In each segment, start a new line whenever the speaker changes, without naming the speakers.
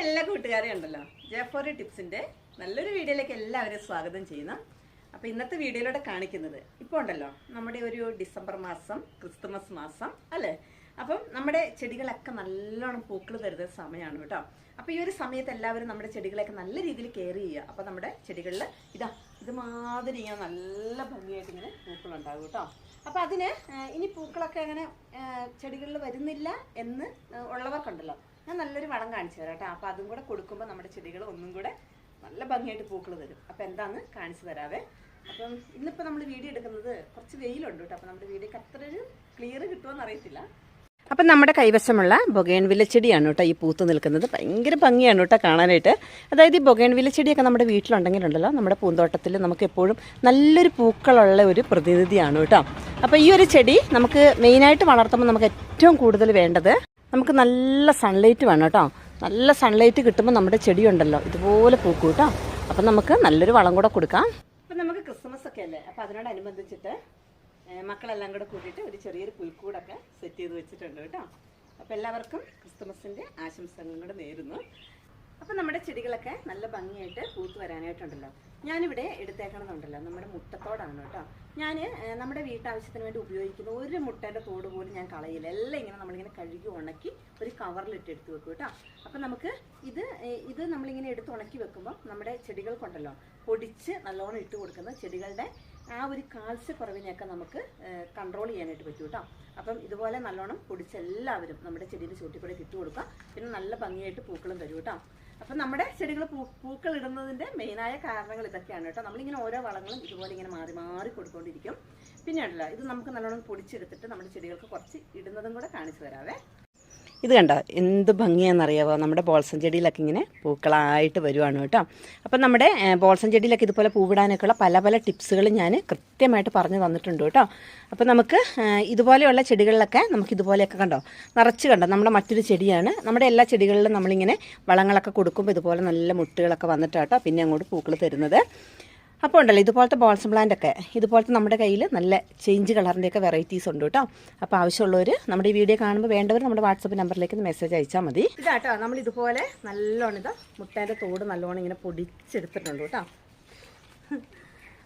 എല്ലാ കൂട്ടുകാരെയും ഉണ്ടല്ലോ ജെ4 ടിപ്സിന്റെ നല്ലൊരു വീഡിയോയിലേക്ക് എല്ലാവരെയും സ്വാഗതം ചെയ്യുന്നു. അപ്പോൾ ഇന്നത്തെ വീഡിയോയിലൂടെ കാണിക്കുന്നത് ഇപ്പോൾ ഉണ്ടല്ലോ നമ്മുടെ ഒരു ഡിസംബർ മാസം ക്രിസ്തുമസ് മാസം അല്ലേ. അപ്പം നമ്മുടെ ചെടികളൊക്കെ നല്ലോണം പൂക്കൾ തരുന്ന സമയമാണ് കേട്ടോ. അപ്പോൾ ഈ ഒരു സമയത്ത് എല്ലാവരും നമ്മുടെ ചെടികളെയൊക്കെ നല്ല രീതിയിൽ കെയർ ചെയ്യുക. അപ്പോൾ നമ്മുടെ ചെടികളിൽ ഇതുമാതിരി ഇങ്ങനെ നല്ല ഭംഗിയായിട്ട് ഇങ്ങനെ പൂക്കളുണ്ടാകും കേട്ടോ. അപ്പോൾ അതിന് ഇനി പൂക്കളൊക്കെ അങ്ങനെ ചെടികളിൽ വരുന്നില്ല എന്ന് ഉള്ളവർക്കുണ്ടല്ലോ, ഞാൻ നല്ലൊരു വളം കാണിച്ചു തരാം കേട്ടോ. അപ്പോൾ അതും കൂടെ കൊടുക്കുമ്പോൾ നമ്മുടെ ചെടികൾ ഒന്നും കൂടെ നല്ല ഭംഗിയായിട്ട് പൂക്കൾ തരും. അപ്പോൾ എന്താണെന്ന് കാണിച്ചു തരാവേ. അപ്പം ഇന്നിപ്പോൾ നമ്മൾ വീഡിയോ എടുക്കുന്നത് കുറച്ച് വെയിലുണ്ട് കേട്ടോ. അപ്പോൾ നമ്മുടെ വീഡിയോക്ക് അത്ര ഒരു ക്ലിയർ കിട്ടുമോയെന്ന് അറിയത്തില്ല. അപ്പം നമ്മുടെ കൈവശമുള്ള ബൊഗൈൻവില്ല ചെടിയാണ് കേട്ടോ ഈ പൂത്ത് നിൽക്കുന്നത്. ഭയങ്കര ഭംഗിയാണ് കേട്ടോ കാണാനായിട്ട്. അതായത് ഈ ബൊഗൈൻവില്ല ചെടിയൊക്കെ നമ്മുടെ വീട്ടിലുണ്ടെങ്കിലുണ്ടല്ലോ, നമ്മുടെ പൂന്തോട്ടത്തിൽ നമുക്ക് എപ്പോഴും നല്ലൊരു പൂക്കളുള്ള ഒരു പ്രതിനിധിയാണ് കേട്ടോ. അപ്പോൾ ഈ ഒരു ചെടി നമുക്ക് മെയിനായിട്ട് വളർത്തുമ്പോൾ നമുക്ക് ഏറ്റവും കൂടുതൽ വേണ്ടത് നമുക്ക് നല്ല സൺലൈറ്റ് വേണം കേട്ടോ. നല്ല സൺലൈറ്റ് കിട്ടുമ്പോൾ നമ്മുടെ ചെടി ഉണ്ടല്ലോ ഇതുപോലെ പൂക്കും കേട്ടോ. അപ്പം നമുക്ക് നല്ലൊരു വളം കൂടെ കൊടുക്കാം. അപ്പം നമുക്ക് ക്രിസ്മസ് ഒക്കെ അല്ലേ, അപ്പോൾ അതിനോടനുബന്ധിച്ചിട്ട് മക്കളെല്ലാം കൂടെ കൂട്ടിയിട്ട് ഒരു ചെറിയൊരു പുൽക്കൂടൊക്കെ സെറ്റ് ചെയ്ത് വെച്ചിട്ടുണ്ട് കേട്ടോ. അപ്പോൾ എല്ലാവർക്കും ക്രിസ്തുമസിൻ്റെ ആശംസകളും കൂടെ നേരുന്നു. അപ്പോൾ നമ്മുടെ ചെടികളൊക്കെ നല്ല ഭംഗിയായിട്ട് പൂത്ത് വരാനായിട്ടുണ്ടല്ലോ, ഞാനിവിടെ എടുത്തേക്കണമെന്നുണ്ടല്ലോ നമ്മുടെ മുട്ടത്തോടാണ് കേട്ടോ. ഞാൻ നമ്മുടെ വീട്ടാവശ്യത്തിന് വേണ്ടി ഉപയോഗിക്കുന്ന ഒരു മുട്ടേൻ്റെ തോട് പോലും ഞാൻ കളയില്ല. എല്ലാം ഇങ്ങനെ നമ്മളിങ്ങനെ കഴുകി ഉണക്കി ഒരു കവറിലിട്ട് എടുത്ത് വെക്കും കേട്ടോ. അപ്പം നമുക്ക് ഇത് നമ്മളിങ്ങനെ എടുത്ത് ഉണക്കി വെക്കുമ്പോൾ നമ്മുടെ ചെടികൾക്കുണ്ടല്ലോ പൊടിച്ച് നല്ലോണം ഇട്ട് കൊടുക്കുന്ന ചെടികളുടെ ആ ഒരു കാൽസ്യക്കുറവിനെയൊക്കെ നമുക്ക് കൺട്രോൾ ചെയ്യാനായിട്ട് പറ്റും കേട്ടോ. അപ്പം ഇതുപോലെ നല്ലോണം പൊടിച്ച് എല്ലാവരും നമ്മുടെ ചെടിയുടെ ചൂട്ടിക്കൂടെ ഇട്ട് കൊടുക്കുക. പിന്നെ നല്ല ഭംഗിയായിട്ട് പൂക്കളും തരും കേട്ടോ. അപ്പം നമ്മുടെ ചെടികൾ പൂക്കൾ ഇടുന്നതിൻ്റെ മെയിനായ കാരണങ്ങൾ ഇതൊക്കെയാണ് കേട്ടോ. നമ്മളിങ്ങനെ ഓരോ വളങ്ങളും ഇതുപോലെ ഇങ്ങനെ മാറി മാറി കൊടുത്തുകൊണ്ടിരിക്കും. പിന്നെ ഉണ്ടല്ലോ ഇത് നമുക്ക് നല്ലോണം പൊടിച്ചെടുത്തിട്ട് നമ്മുടെ ചെടികൾക്ക് കുറച്ച് ഇടുന്നതും കൂടെ കാണിച്ചു തരാവേ. ഇത് കണ്ടോ എന്ത് ഭംഗിയാണെന്നറിയാവോ, നമ്മുടെ ബോൾസം ചെടിയിലൊക്കെ ഇങ്ങനെ പൂക്കളായിട്ട് വരുവാണ് കേട്ടോ. അപ്പം നമ്മുടെ ബോൾസം ചെടിയിലൊക്കെ ഇതുപോലെ പൂവിടാനൊക്കെയുള്ള പല പല ടിപ്സുകൾ ഞാൻ കൃത്യമായിട്ട് പറഞ്ഞു തന്നിട്ടുണ്ട് കേട്ടോ. അപ്പം നമുക്ക് ഇതുപോലെയുള്ള ചെടികളിലൊക്കെ നമുക്ക് ഇതുപോലെയൊക്കെ കണ്ടോ നിറച്ച് കണ്ടോ നമ്മുടെ മറ്റൊരു ചെടിയാണ്. നമ്മുടെ എല്ലാ ചെടികളിലും നമ്മളിങ്ങനെ വളങ്ങളൊക്കെ കൊടുക്കുമ്പോൾ ഇതുപോലെ നല്ല മുട്ടുകളൊക്കെ വന്നിട്ടാട്ടോ പിന്നെ അങ്ങോട്ട് പൂക്കൾ തരുന്നത്. അപ്പോൾ ഉണ്ടല്ലോ ഇതുപോലത്തെ ബോൾസം പ്ലാന്റ് ഒക്കെ ഇതുപോലത്തെ നമ്മുടെ കയ്യിൽ നല്ല ചേഞ്ച് കളറിൻ്റെയൊക്കെ വെറൈറ്റീസ് ഉണ്ട് കേട്ടോ. അപ്പോൾ ആവശ്യമുള്ളവർ നമ്മുടെ ഈ വീഡിയോ കാണുമ്പോൾ വേണ്ടവർ നമ്മുടെ വാട്സപ്പ് നമ്പറിലേക്ക് മെസ്സേജ് അയച്ചാൽ മതി. ഇതാട്ടോ നമ്മൾ ഇതുപോലെ നല്ലോണം മുട്ടേൻ്റെ തോട് നല്ലോണം ഇങ്ങനെ പൊടിച്ചെടുത്തിട്ടുണ്ട് കേട്ടോ.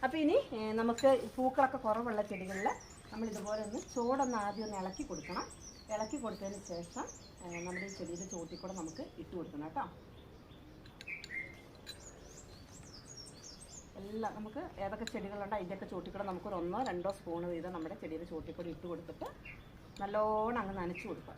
അപ്പോൾ ഇനി നമുക്ക് പൂക്കളൊക്കെ കുറവുള്ള ചെടികളിൽ നമ്മൾ ഇതുപോലെ ചോടൊന്ന് ആദ്യം ഇളക്കി കൊടുക്കണം. ഇളക്കി കൊടുത്തതിന് ശേഷം നമ്മുടെ ഈ ചെടിയുടെ ചോട്ടിൽ കൂടെ നമുക്ക് ഇട്ട് കൊടുക്കണം കേട്ടോ. എല്ലാം നമുക്ക് ഏതൊക്കെ ചെടികളുണ്ട് അതിൻ്റെയൊക്കെ ചോട്ടിക്കൂടെ നമുക്ക് ഒരു 1-2 സ്പൂൺ വീതം നമ്മുടെ ചെടിയുടെ ചോട്ടിക്കൂടെ ഇട്ട് കൊടുത്തിട്ട് നല്ലോണം അങ്ങ് നനച്ച് കൊടുക്കുക.